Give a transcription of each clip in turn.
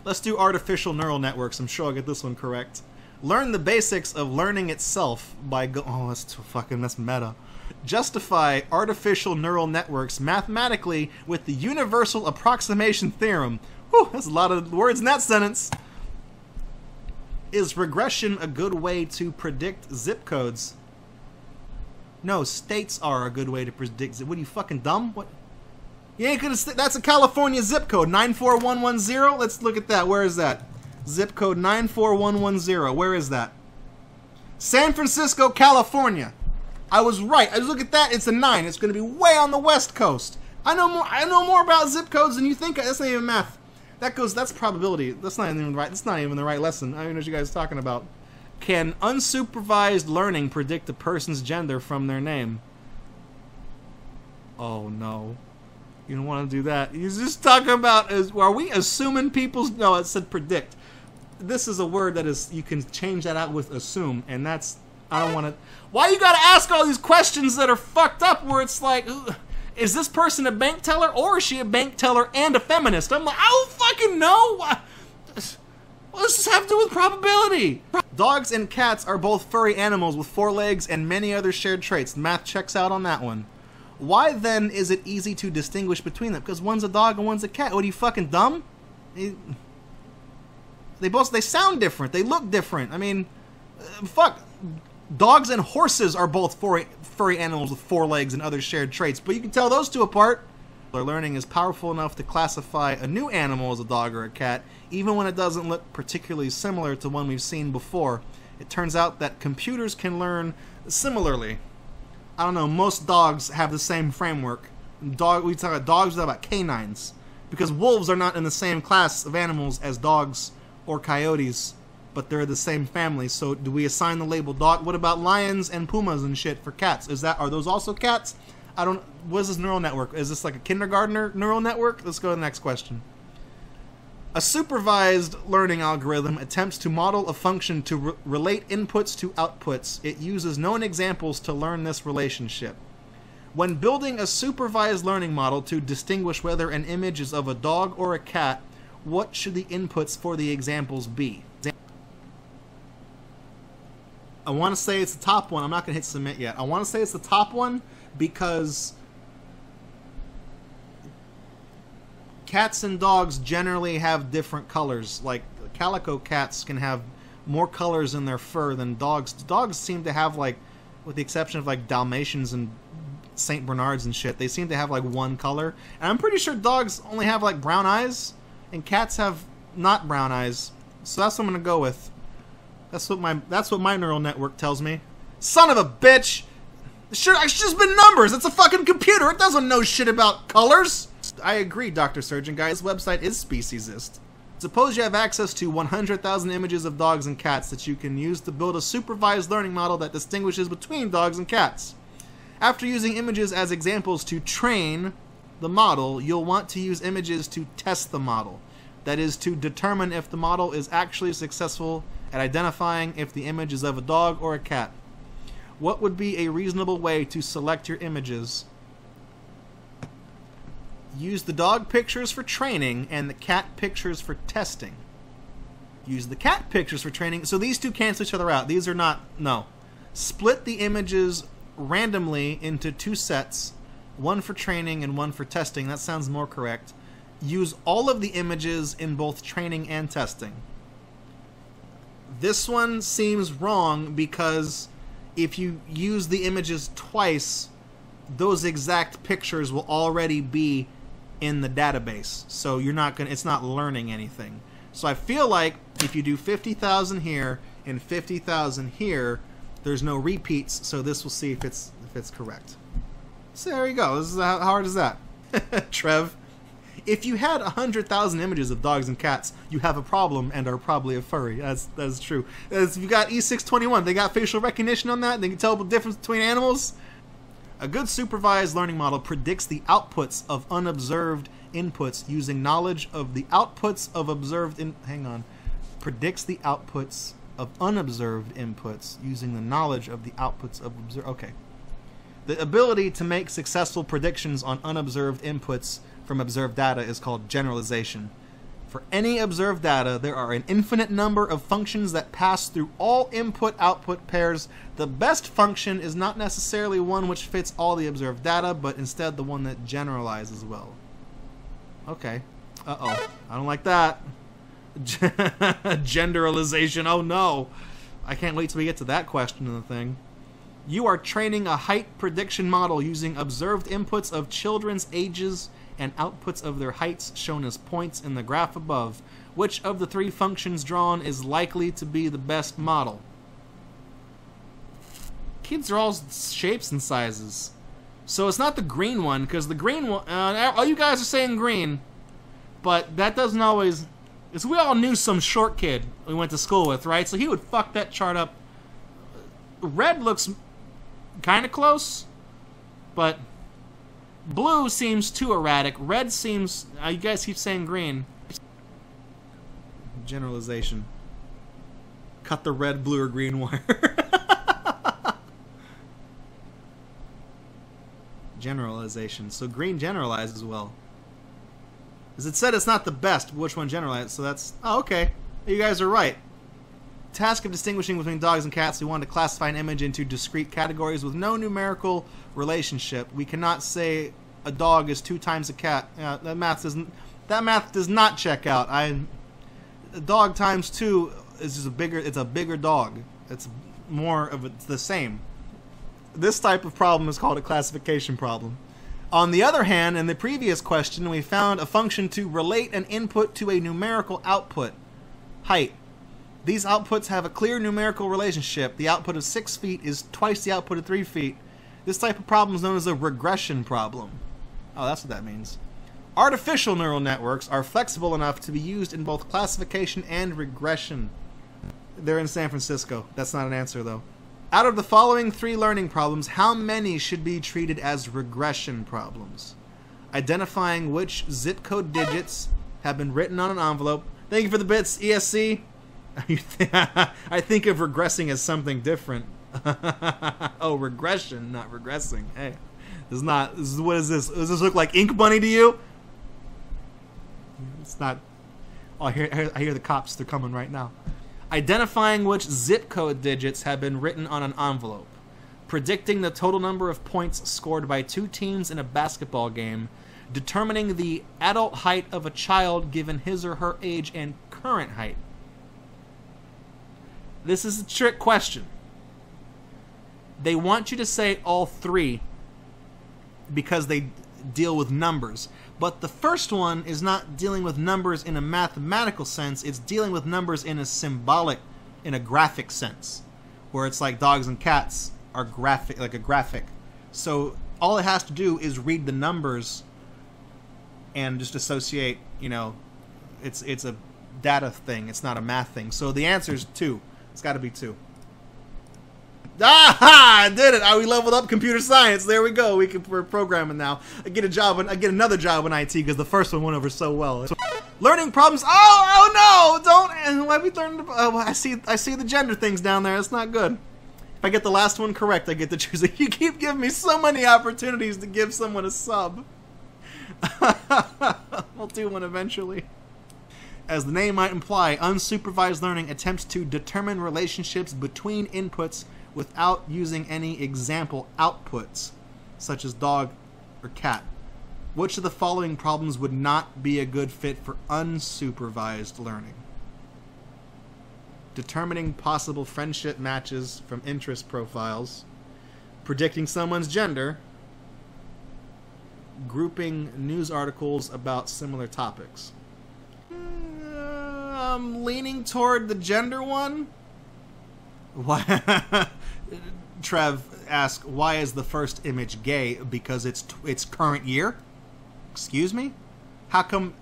Let's do artificial neural networks. I'm sure I'll get this one correct. Learn the basics of learning itself by oh, that's meta. Justify artificial neural networks mathematically with the universal approximation theorem. Whew, that's a lot of words in that sentence. Is regression a good way to predict zip codes? No, states are a good way to predict. What are you, fucking dumb? What? You ain't gonna. That's a California zip code, 94110. Let's look at that. Where is that? Zip code 94110. Where is that? San Francisco, California. I was right. I just look at that. It's a 9. It's gonna be way on the West Coast. I know more about zip codes than you think. That's not even math. That's probability. That's not even right. That's not even the right lesson. I don't even know what you guys are talking about. Can unsupervised learning predict a person's gender from their name? Oh no. You don't want to do that. He's just talking about, are we assuming people's... No, it said predict. This is a word that is... You can change that out with assume, and that's... I don't want to... Why you gotta ask all these questions that are fucked up where it's like... Is this person a bank teller, or is she a bank teller and a feminist? I'm like, I don't fucking know! What does this have to do with probability? Dogs and cats are both furry animals with 4 legs and many other shared traits. The math checks out on that one. Why then is it easy to distinguish between them? Because one's a dog and one's a cat. What, are you fucking dumb? They sound different. They look different. I mean, fuck. Dogs and horses are both furry animals with 4 legs and other shared traits, but you can tell those two apart. Their learning is powerful enough to classify a new animal as a dog or a cat, even when it doesn't look particularly similar to one we've seen before. It turns out that computers can learn similarly. I don't know, most dogs have the same framework. We talk about dogs, we talk about canines. Because wolves are not in the same class of animals as dogs or coyotes, but they're the same family. So do we assign the label dog? What about lions and pumas and shit for cats? Are those also cats? What is this neural network? Is this like a kindergartner neural network? Let's go to the next question. A supervised learning algorithm attempts to model a function to relate inputs to outputs. It uses known examples to learn this relationship. When building a supervised learning model to distinguish whether an image is of a dog or a cat, what should the inputs for the examples be? I want to say it's the top one. I'm not going to hit submit yet. I want to say it's the top one because cats and dogs generally have different colors. Like, calico cats can have more colors in their fur than dogs. Dogs seem to have, like, with the exception of, like, Dalmatians and St. Bernards and shit, they seem to have, like, one color. And I'm pretty sure dogs only have, like, brown eyes, and cats have not brown eyes. So that's what I'm going to go with. That's what my neural network tells me. Son of a bitch! It's just been numbers! It's a fucking computer! It doesn't know shit about colors! I agree, Dr. Surgeon Guy. This website is speciesist. Suppose you have access to 100,000 images of dogs and cats that you can use to build a supervised learning model that distinguishes between dogs and cats. After using images as examples to train the model, you'll want to use images to test the model. That is, to determine if the model is actually successful at identifying if the image is of a dog or a cat. What would be a reasonable way to select your images? Use the dog pictures for training and the cat pictures for testing. Use the cat pictures for training. So these two cancel each other out. These are not... No. Split the images randomly into 2 sets. One for training and one for testing. That sounds more correct. Use all of the images in both training and testing. This one seems wrong because if you use the images twice, those exact pictures will already be in the database. So you're not gonna, it's not learning anything. So I feel like if you do 50,000 here and 50,000 here, there's no repeats, so this will see if it's correct. So there you go. This is how hard is that? Trev. If you had 100,000 images of dogs and cats, you have a problem and are probably a furry. That's true. If you got E621, they got facial recognition on that. They can tell the difference between animals. A good supervised learning model predicts the outputs of unobserved inputs using knowledge of the outputs of observed predicts the outputs of unobserved inputs using the knowledge of the outputs of observed. Okay. The ability to make successful predictions on unobserved inputs from observed data is called generalization. For any observed data, there are an infinite number of functions that pass through all input-output pairs. The best function is not necessarily one which fits all the observed data, but instead the one that generalizes well. Okay. Uh-oh. I don't like that. Generalization. Oh no. I can't wait till we get to that question in the thing. You are training a height prediction model using observed inputs of children's ages and outputs of their heights shown as points in the graph above. Which of the three functions drawn is likely to be the best model? Kids are all shapes and sizes. So it's not the green one, because the green one... all you guys are saying green, but that doesn't always... Because we all knew some short kid we went to school with, right? So he would fuck that chart up. Red looks kind of close, but... Blue seems too erratic. Red seems... you guys keep saying green. Generalization. Cut the red, blue, or green wire. Generalization. So green generalizes well. As it said, it's not the best, but which one generalizes? So that's... Oh, okay. You guys are right. Task of distinguishing between dogs and cats. We want to classify an image into discrete categories with no numerical relationship. We cannot say a dog is 2 times a cat. That math does not check out. A dog times 2 is just a bigger. It's a bigger dog. It's more of it's the same. This type of problem is called a classification problem. On the other hand, in the previous question, we found a function to relate an input to a numerical output, height. These outputs have a clear numerical relationship. The output of 6 feet is twice the output of 3 feet. This type of problem is known as a regression problem. Oh, that's what that means. Artificial neural networks are flexible enough to be used in both classification and regression. They're in San Francisco. That's not an answer, though. Out of the following 3 learning problems, how many should be treated as regression problems? Identifying which zip code digits have been written on an envelope. Thank you for the bits, ESC. I think of regressing as something different. Oh, regression, not regressing. Hey, what is this? Does this look like Ink Bunny to you? It's not. Oh, I hear the cops. They're coming right now. Identifying which zip code digits have been written on an envelope. Predicting the total number of points scored by 2 teams in a basketball game. Determining the adult height of a child given his or her age and current height. This is a trick question. They want you to say all 3 because they deal with numbers. But the first one is not dealing with numbers in a mathematical sense. It's dealing with numbers in a graphic sense. Where it's like dogs and cats are graphic, like a graphic. So all it has to do is read the numbers and just associate, it's a data thing. It's not a math thing. So the answer is 2. It's got to be 2. Aha! I did it! We leveled up computer science. There we go. We're programming now. I get another job in IT because the first one went over so well. Learning problems. Oh no! Don't. And let me learn. I see the gender things down there. It's not good. If I get the last one correct, I get to choose it. You keep giving me so many opportunities to give someone a sub. We'll do one eventually. As the name might imply, unsupervised learning attempts to determine relationships between inputs without using any example outputs, such as dog or cat. Which of the following problems would not be a good fit for unsupervised learning? Determining possible friendship matches from interest profiles, predicting someone's gender, grouping news articles about similar topics. I'm leaning toward the gender one. Why? Trev asks, why is the first image gay? Because it's current year? Excuse me? How come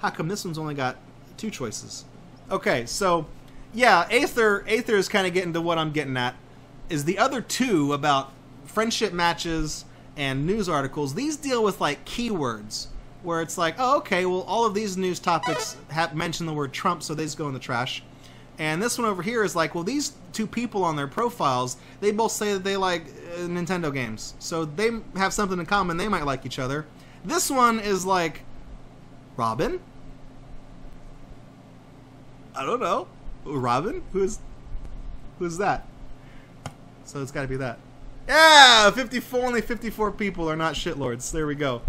this one's only got 2 choices? Okay, so yeah, Aether is kind of getting to what I'm getting at. Is the other 2 about friendship matches and news articles, these deal with like keywords. Where it's like, oh, okay, well, all of these news topics mention the word Trump, so they just go in the trash. And this one over here is like, well, these 2 people on their profiles, they both say that they like Nintendo games. So they have something in common. They might like each other. This one is like, Robin? I don't know. Robin? Who's that? So it's got to be that. Yeah, 54. Only 54 people are not shitlords. There we go.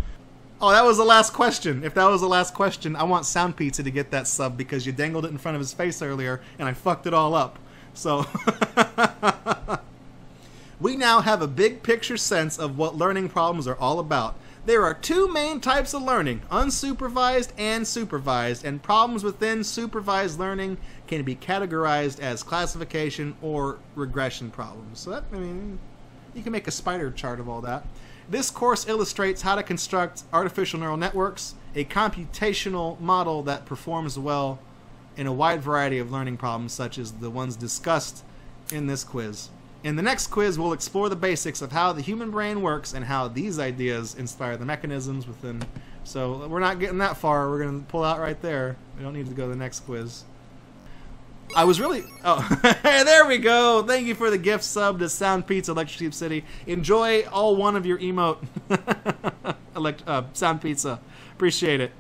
Oh, that was the last question. If that was the last question, I want Sound Pizza to get that sub because you dangled it in front of his face earlier and I fucked it all up. So we now have a big picture sense of what learning problems are all about. There are two main types of learning, unsupervised and supervised, and problems within supervised learning can be categorized as classification or regression problems. So that, I mean, you can make a spider chart of all that. This course illustrates how to construct artificial neural networks, a computational model that performs well in a wide variety of learning problems such as the ones discussed in this quiz. In the next quiz, we'll explore the basics of how the human brain works and how these ideas inspire the mechanisms within. So we're not getting that far. We're going to pull out right there. We don't need to go to the next quiz. I was really... Oh, there we go. Thank you for the gift sub to Sound Pizza, Electric Sheep City. Enjoy all one of your emote. Sound Pizza. Appreciate it.